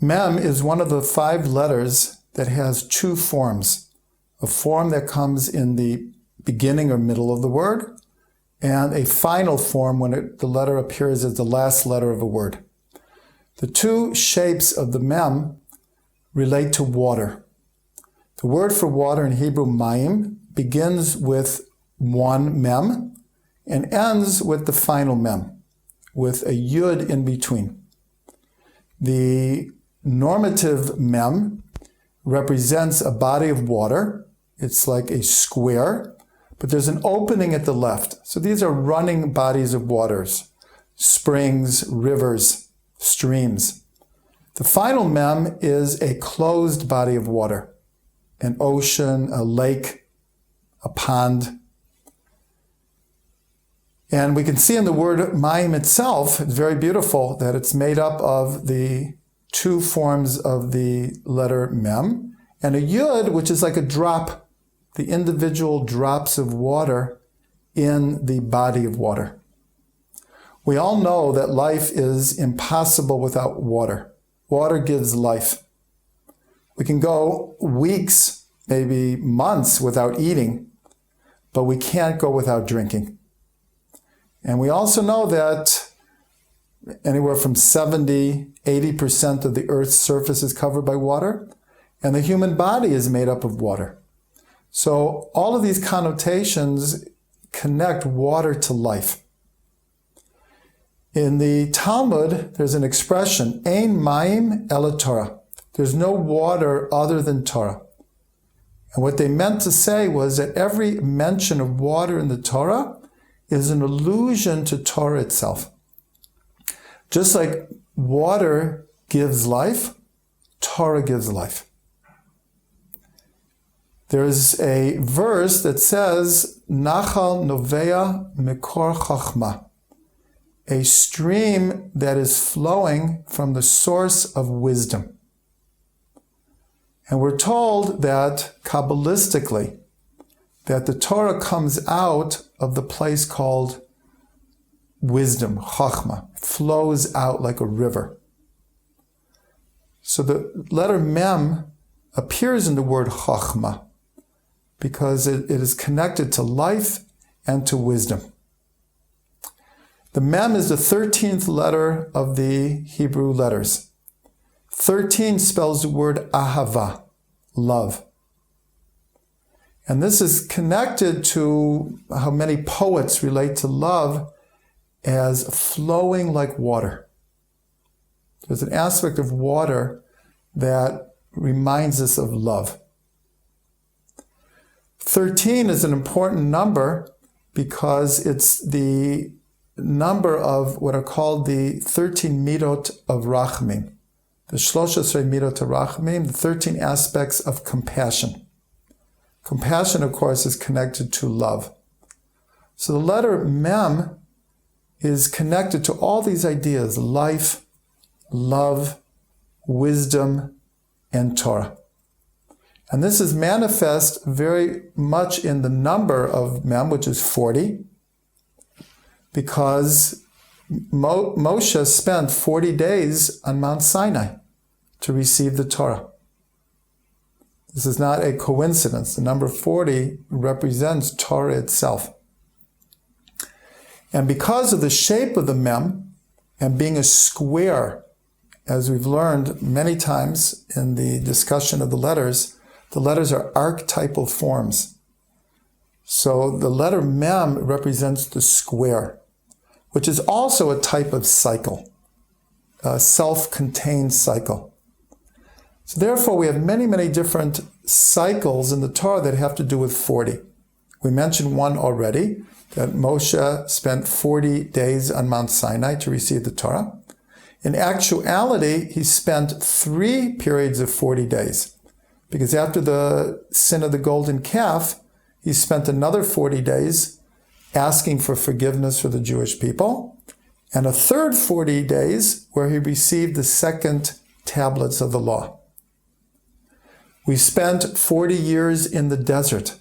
MEM is one of the 5 letters that has 2 forms. A form that comes in the beginning or middle of the word, and a final form when the letter appears as the last letter of a word. The 2 shapes of the MEM relate to water. The word for water in Hebrew, MEM, begins with one MEM and ends with the final MEM, with a Yud in between. The normative MEM represents a body of water. It's like a square, but there's an opening at the left. So these are running bodies of waters, springs, rivers, streams. The final MEM is a closed body of water, an ocean, a lake, a pond. And we can see in the word MEM itself, it's very beautiful, that it's made up of the 2 forms of the letter MEM, and a Yud, which is like a drop, the individual drops of water in the body of water. We all know that life is impossible without water. Water gives life. We can go weeks, maybe months without eating, but we can't go without drinking. And we also know that anywhere from 70-80% of the Earth's surface is covered by water, and the human body is made up of water. So all of these connotations connect water to life. In the Talmud, there's an expression, Ein mayim ela Torah. There's no water other than Torah. And what they meant to say was that every mention of water in the Torah is an allusion to Torah itself. Just like water gives life, Torah gives life. There's a verse that says, Nachal novea mikor chachma, a stream that is flowing from the source of wisdom. And we're told that, Kabbalistically, that the Torah comes out of the place called wisdom, chachma, flows out like a river. So the letter Mem appears in the word chachma because it is connected to life and to wisdom. The Mem is the 13th letter of the Hebrew letters. 13 spells the word ahava, love. And this is connected to how many poets relate to love as flowing like water. There's an aspect of water that reminds us of love. 13 is an important number because it's the number of what are called the 13 midot of rachamim. The 13 midot of rachamim, the 13 aspects of compassion. Compassion, of course, is connected to love. So the letter Mem is connected to all these ideas: life, love, wisdom, and Torah. And this is manifest very much in the number of Mem, which is 40, because Moshe spent 40 days on Mount Sinai to receive the Torah. This is not a coincidence. The number 40 represents Torah itself. And because of the shape of the Mem and being a square, as we've learned many times in the discussion of the letters are archetypal forms. So the letter Mem represents the square, which is also a type of cycle, a self-contained cycle. So therefore, we have many, many different cycles in the Torah that have to do with 40. We mentioned one already, that Moshe spent 40 days on Mount Sinai to receive the Torah. In actuality, he spent 3 periods of 40 days, because after the sin of the golden calf, he spent another 40 days asking for forgiveness for the Jewish people, and a third 40 days where he received the second tablets of the law. We spent 40 years in the desert.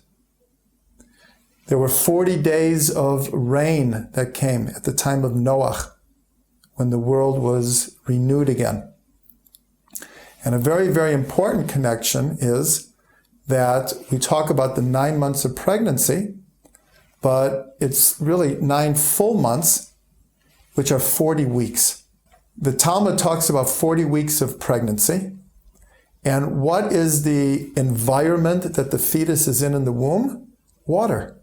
There were 40 days of rain that came at the time of Noah, when the world was renewed again. And a very, very important connection is that we talk about the 9 months of pregnancy, but it's really 9 full months, which are 40 weeks. The Talmud talks about 40 weeks of pregnancy. And what is the environment that the fetus is in the womb? Water.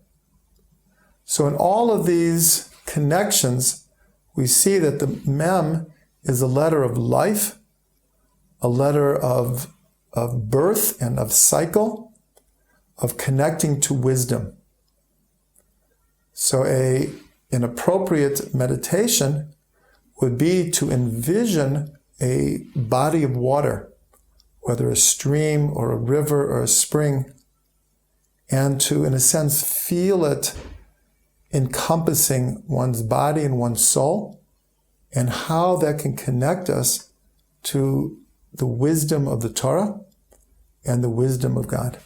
So in all of these connections, we see that the MEM is a letter of life, a letter of birth and of cycle, of connecting to wisdom. So an appropriate meditation would be to envision a body of water, whether a stream or a river or a spring, and to, in a sense, feel it encompassing one's body and one's soul, and how that can connect us to the wisdom of the Torah and the wisdom of God.